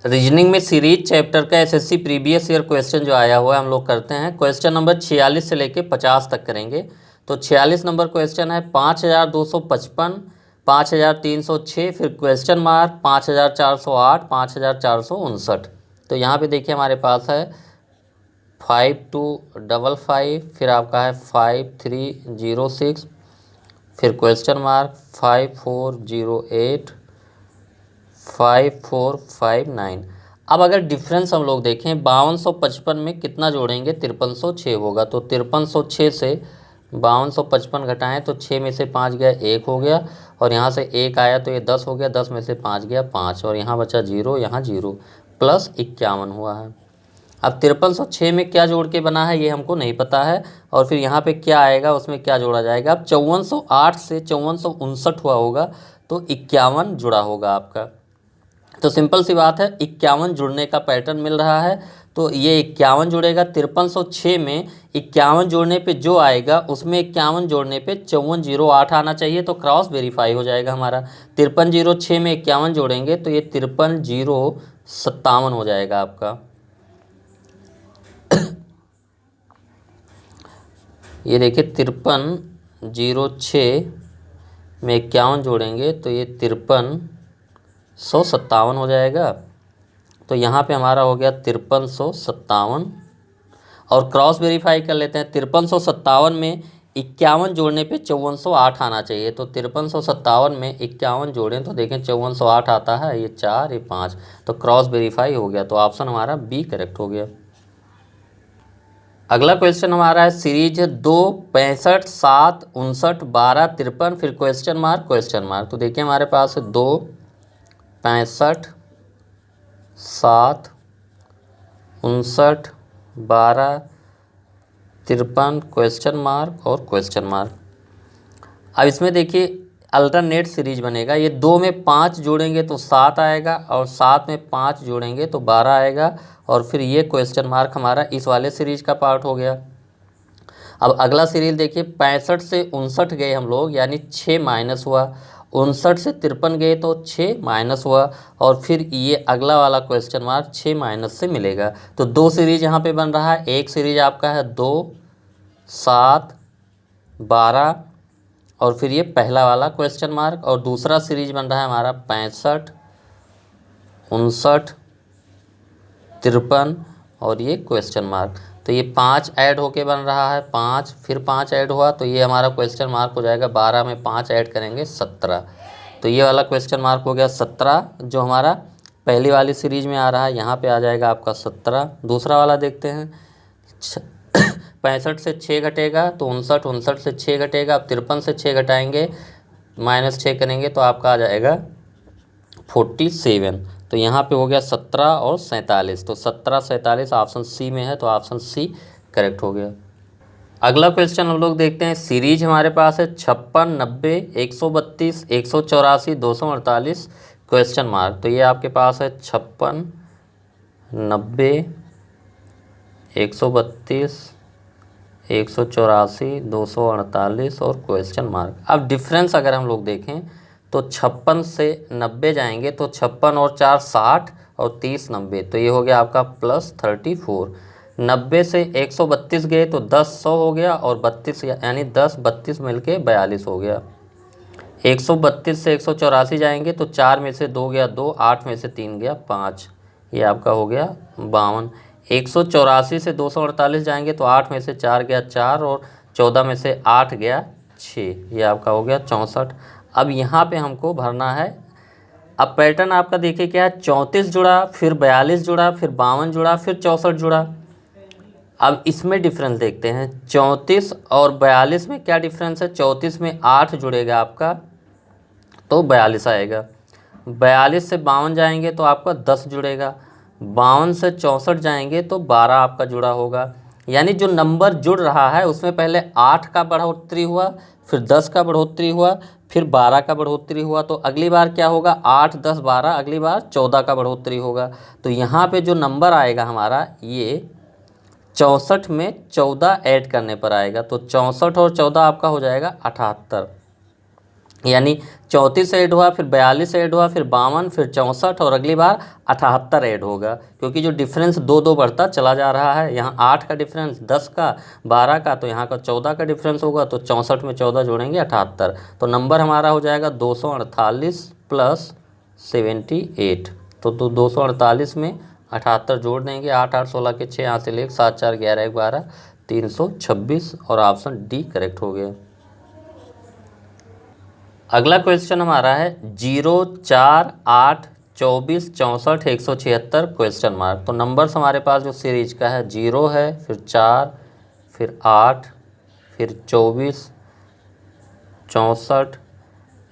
Reasoning में series chapter का SSC previous year question जो आया हुआ है हम लोग करते हैं। क्वेश्चन नंबर 46 से लेके 50 तक करेंगे। तो 46 नंबर क्वेश्चन है 5255, 5306, फिर क्वेश्चन मार्क 5408, 5459। तो यहाँ पे देखिए हमारे पास है 5255, फिर आपका है 5306, फिर क्वेश्चन मार्क 5408, 5459। अब अगर डिफरेंस हम लोग देखें 5255 में कितना जोड़ेंगे 5306 होगा। तो 5306 से 5255 घटाएं तो 6 में से 5 गया 1 हो गया, और यहाँ से 1 आया तो ये 10 हो गया, 10 में से 5 गया 5, और यहाँ बचा 0, यहाँ 0, प्लस 51 हुआ है। अब 5306 में क्या जोड़ के बना है ये हमको नहीं पता है, और फिर यहाँ पे क्या आएगा उसमें क्या जोड़ा जाएगा। अब 5408 से 5459 हुआ होगा तो 51 जुड़ा होगा आपका। तो सिंपल सी बात है 51 जुड़ने का पैटर्न मिल रहा है, तो ये 51 जुड़ेगा। 5306 में 51 जोड़ने पे जो आएगा उसमें 51 जोड़ने पे 5408 आना चाहिए, तो क्रॉस वेरीफाई हो जाएगा हमारा। 5306 में 51 जोड़ेंगे तो ये 5357 हो जाएगा आपका। ये देखिए 5306 में 51 जोड़ेंगे तो ये 5357 हो जाएगा। तो यहाँ पे हमारा हो गया 5357, और क्रॉस वेरीफाई कर लेते हैं। 5357 में 51 जोड़ने पे 5408 आना चाहिए, तो 5357 में 51 जोड़ें तो देखें 5408 आता है, ये 4 ये 5, तो क्रॉस वेरीफाई हो गया। तो ऑप्शन हमारा बी करेक्ट हो गया। अगला क्वेश्चन हमारा है सीरीज 2 65 7 59 12 53, फिर क्वेश्चन मार्क। तो देखिए हमारे पास है 2 65 7 59 12 53, क्वेश्चन मार्क और क्वेश्चन मार्क। अब इसमें देखिए अल्टरनेट सीरीज बनेगा। ये 2 में 5 जोड़ेंगे तो 7 आएगा, और 7 में 5 जोड़ेंगे तो 12 आएगा, और फिर ये क्वेश्चन मार्क हमारा इस वाले सीरीज का पार्ट हो गया। अब अगला सीरीज देखिए 65 से 59 गए हम लोग, यानी 6 माइनस हुआ। 59 से 53 गए तो 6 माइनस हुआ, और फिर ये अगला वाला क्वेश्चन मार्क 6 माइनस से मिलेगा। तो 2 सीरीज यहाँ पे बन रहा है। एक सीरीज आपका है 2 7 12, और फिर ये पहला वाला क्वेश्चन मार्क, और दूसरा सीरीज बन रहा है हमारा 65 59 53, और ये क्वेश्चन मार्क। तो ये 5 ऐड होके बन रहा है 5, फिर 5 ऐड हुआ तो ये हमारा क्वेश्चन मार्क हो जाएगा 12 में 5 ऐड करेंगे 17। तो ये वाला क्वेश्चन मार्क हो गया 17, जो हमारा पहली वाली सीरीज में आ रहा है, यहाँ पे आ जाएगा आपका 17। दूसरा वाला देखते हैं 65 से 6 घटेगा तो 59, 59 से 6 घटेगा। अब 53 से 6 घटाएंगे -6 करेंगे तो आपका आ जाएगा 47। तो यहाँ पे हो गया 17 और 47, तो 17 47 ऑप्शन सी में है, तो ऑप्शन सी करेक्ट हो गया। अगला क्वेश्चन हम लोग देखते हैं। सीरीज हमारे पास है 56 90 132 184 248, क्वेश्चन मार्क। तो ये आपके पास है 56 90 132 184 248 और क्वेश्चन मार्क। अब डिफरेंस अगर हम लोग देखें तो 56 से 90 जाएंगे तो 56 और 4 60, और 30 90, तो ये हो गया आपका +34। 90 से 132 गए तो 10 100 हो गया, और 32 यानी 10 32 मिलके 42 हो गया। 132 से 184 जाएंगे तो 4 में से 2 गया 2, 8 में से 3 गया 5, ये आपका हो गया 52। 184 से 248 जाएंगे तो 8 में से 4 गया 4, और 14 में से 8 गया 6, ये आपका हो गया 64। अब यहाँ पे हमको भरना है। अब पैटर्न आपका देखिए क्या है, 34 जुड़ा, फिर 42 जुड़ा, फिर 52 जुड़ा, फिर 64 जुड़ा। अब इसमें डिफरेंस देखते हैं। 34 और 42 में क्या डिफरेंस है। 34 में 8 जुड़ेगा आपका तो 42 आएगा। 42 से 52 जाएंगे तो आपका 10 जुड़ेगा। 52 से 64 जाएंगे तो 12 आपका जुड़ा होगा। यानी जो नंबर जुड़ रहा है उसमें पहले 8 का बढ़ोतरी हुआ, फिर 10 का बढ़ोतरी हुआ, फिर 12 का बढ़ोतरी हुआ। तो अगली बार क्या होगा, 8 10 12, अगली बार 14 का बढ़ोतरी होगा। तो यहाँ पे जो नंबर आएगा हमारा, ये 64 में 14 ऐड करने पर आएगा। तो 64 और 14 आपका हो जाएगा 78। यानी 34 ऐड हुआ, फिर 42 ऐड हुआ, फिर 52, फिर 64 और अगली बार 78 ऐड होगा, क्योंकि जो डिफरेंस दो दो बढ़ता चला जा रहा है। यहाँ 8 का डिफरेंस 10 का 12 का, तो यहाँ का 14 का डिफरेंस होगा, तो 64 में 14 जोड़ेंगे 78, तो नंबर हमारा हो जाएगा 248 प्लस 78। तो 248 में 78 जोड़ देंगे, 8 8 16 के 6, यहाँ से ले 7 4 11 12 326, और ऑप्शन डी करेक्ट हो गया। अगला क्वेश्चन हमारा है 0 4 8 24 64 176 क्वेश्चन मार्क। तो नंबर्स हमारे पास जो सीरीज का है 0 है, फिर 4, फिर 8, फिर 24 64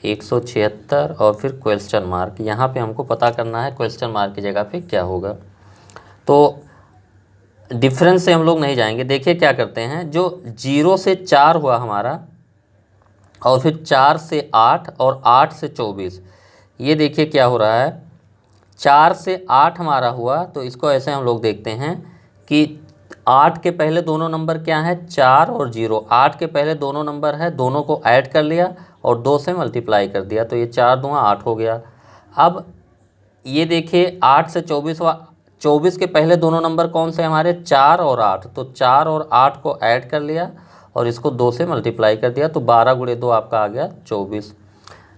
176 और फिर क्वेश्चन मार्क। यहाँ पे हमको पता करना है क्वेश्चन मार्क की जगह पे क्या होगा। तो डिफरेंस से हम लोग नहीं जाएंगे, देखिए क्या करते हैं, जो 0 से 4 हुआ हमारा, और फिर 4 से 8 और 8 से 24, ये देखिए क्या हो रहा है, 4 से 8 हमारा हुआ, तो इसको ऐसे हम लोग देखते हैं कि 8 के पहले दोनों नंबर क्या है, 4 और 0। 8 के पहले दोनों नंबर है, दोनों को ऐड कर लिया और 2 से मल्टीप्लाई कर दिया, तो ये 4 दूँ 8 हो गया। अब ये देखिए 8 से 24 हुआ, 24 के पहले दोनों नंबर कौन से हमारे, 4 और 8, तो 4 और 8 को ऐड कर लिया और इसको 2 से मल्टीप्लाई कर दिया, तो 12 गुणे 2 आपका आ गया 24।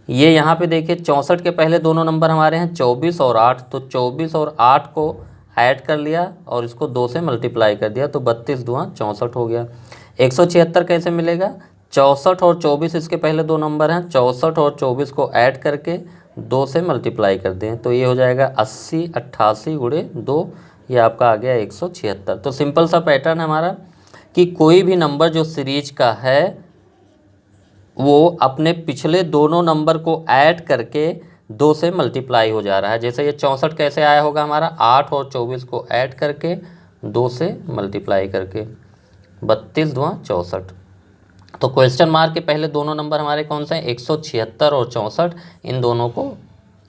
ये यहाँ पे देखिए 64 के पहले दोनों नंबर हमारे हैं 24 और 8, तो 24 और 8 को ऐड कर लिया और इसको 2 से मल्टीप्लाई कर दिया, तो 32 दूँ 64 हो गया। 176 कैसे मिलेगा, 64 और 24 इसके पहले दो नंबर हैं, 64 और 24 को ऐड करके 2 से मल्टीप्लाई कर दें, तो ये हो जाएगा 80 88 गुणे 2, ये आपका आ गया 176। तो सिंपल सा पैटर्न है हमारा कि कोई भी नंबर जो सीरीज का है वो अपने पिछले दोनों नंबर को ऐड करके 2 से मल्टीप्लाई हो जा रहा है। जैसे ये 64 कैसे आया होगा हमारा, 8 और 24 को ऐड करके 2 से मल्टीप्लाई करके, 32 दूँ 64। तो क्वेश्चन मार्क के पहले दोनों नंबर हमारे कौन से हैं, 176 और 64। इन दोनों को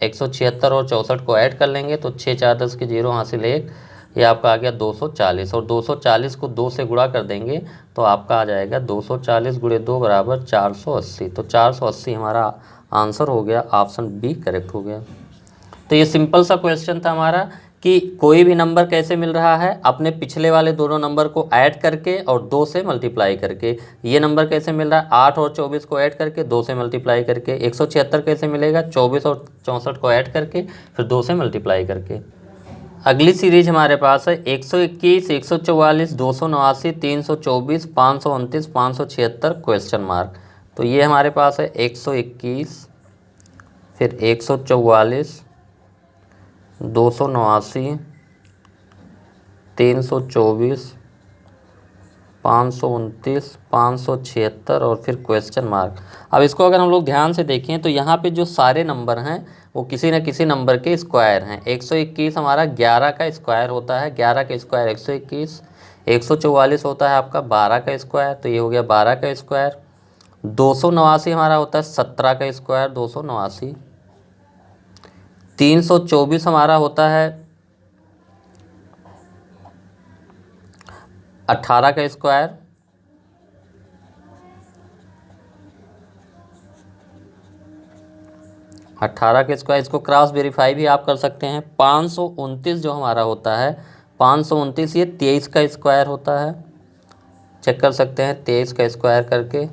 176 और 64 को ऐड कर लेंगे, तो 6 4 10 के 0 हासिल 1, ये आपका आ गया 240, और 240 को 2 से गुणा कर देंगे तो आपका आ जाएगा 240 गुणे 2 बराबर 480। तो 480 हमारा आंसर हो गया, ऑप्शन बी करेक्ट हो गया। तो ये सिंपल सा क्वेश्चन था हमारा कि कोई भी नंबर कैसे मिल रहा है, अपने पिछले वाले दोनों नंबर को ऐड करके और 2 से मल्टीप्लाई करके। ये नंबर कैसे मिल रहा है, 8 और 24 को ऐड करके 2 से मल्टीप्लाई करके। 176 कैसे मिलेगा, 24 और 64 को ऐड करके फिर 2 से मल्टीप्लाई करके। अगली सीरीज हमारे पास है 121 144 289 324 529 576 क्वेश्चन मार्क। तो ये हमारे पास है 121, फिर 144 289 324 529 576 और फिर क्वेश्चन मार्क। अब इसको अगर हम लोग ध्यान से देखें तो यहाँ पे जो सारे नंबर हैं वो किसी न किसी नंबर के स्क्वायर हैं। 121 हमारा 11 का स्क्वायर होता है, 11 का स्क्वायर 121। 144 होता है आपका 12 का स्क्वायर, तो ये हो गया 12 का स्क्वायर। 289 हमारा होता है 17 का स्क्वायर, 289। 324 हमारा होता है 18 का स्क्वायर। 18 के स्क्वायर, इसको क्रॉस वेरीफाई भी आप कर सकते हैं। 529 जो हमारा होता है 529, ये 23 का स्क्वायर होता है, चेक कर सकते हैं 23 का स्क्वायर करके।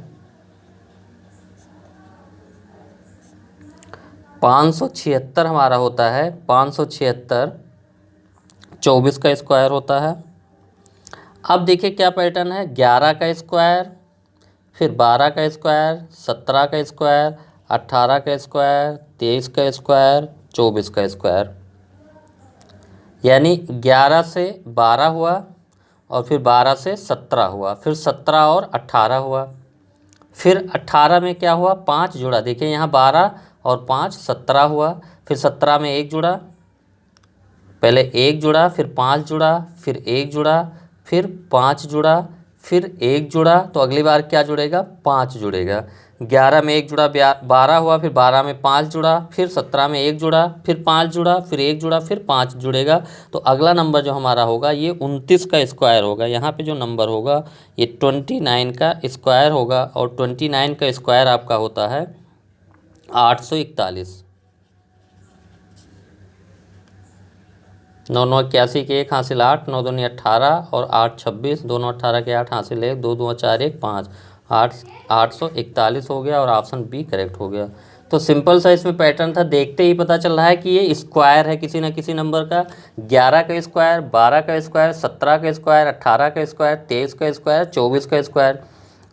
576 हमारा होता है 576, 24 का स्क्वायर होता है। अब देखिए क्या पैटर्न है, 11 का स्क्वायर, फिर 12 का स्क्वायर, 17 का स्क्वायर, 18 का स्क्वायर, 23 का स्क्वायर, 24 का स्क्वायर। यानी 11 से 12 हुआ और फिर 12 से 17 हुआ, फिर 17 और 18 हुआ, फिर 18 में क्या हुआ, 5 जुड़ा। देखिए यहाँ 12 और 5 17 हुआ, फिर 17 में 1 जुड़ा, पहले 1 जुड़ा, फिर 5 जुड़ा, फिर 1 जुड़ा, फिर 5 जुड़ा, फिर 1 जुड़ा, तो अगली बार क्या जुड़ेगा, 5 जुड़ेगा। 11 में 1 जुड़ा, 12 हुआ, फिर 12 में 5 जुड़ा, फिर 17 में 1 जुड़ा, फिर 5 जुड़ा, फिर 1 जुड़ा, फिर 5 जुड़ेगा। तो अगला नंबर जो हमारा होगा ये 29 का स्क्वायर होगा। यहाँ पे जो नंबर होगा ये 29 का स्क्वायर होगा, और 29 का स्क्वायर आपका होता है 841। 9 9 81 के 1 हासिल 8, 9 दूनी 18 और 8 26, दोनों 18 के 8 हासिल 1, 2 2 4 1 5, 841 हो गया और ऑप्शन बी करेक्ट हो गया। तो सिंपल सा इसमें पैटर्न था, देखते ही पता चल रहा है कि ये स्क्वायर है किसी न किसी नंबर का। 11 का स्क्वायर, 12 का स्क्वायर, 17 का स्क्वायर, 18 का स्क्वायर, 23 का स्क्वायर, 24 का स्क्वायर।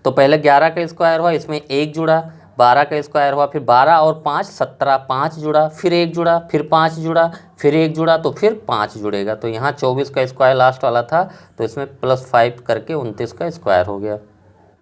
तो पहले 11 का स्क्वायर हुआ, इसमें 1 जुड़ा, 12 का स्क्वायर हुआ, फिर 12 और 5 17, 5 जुड़ा, फिर 1 जुड़ा, फिर 5 जुड़ा, फिर 1 जुड़ा, तो फिर 5 जुड़ेगा। तो यहाँ 24 का स्क्वायर लास्ट वाला था, तो इसमें +5 करके 29 का स्क्वायर हो गया।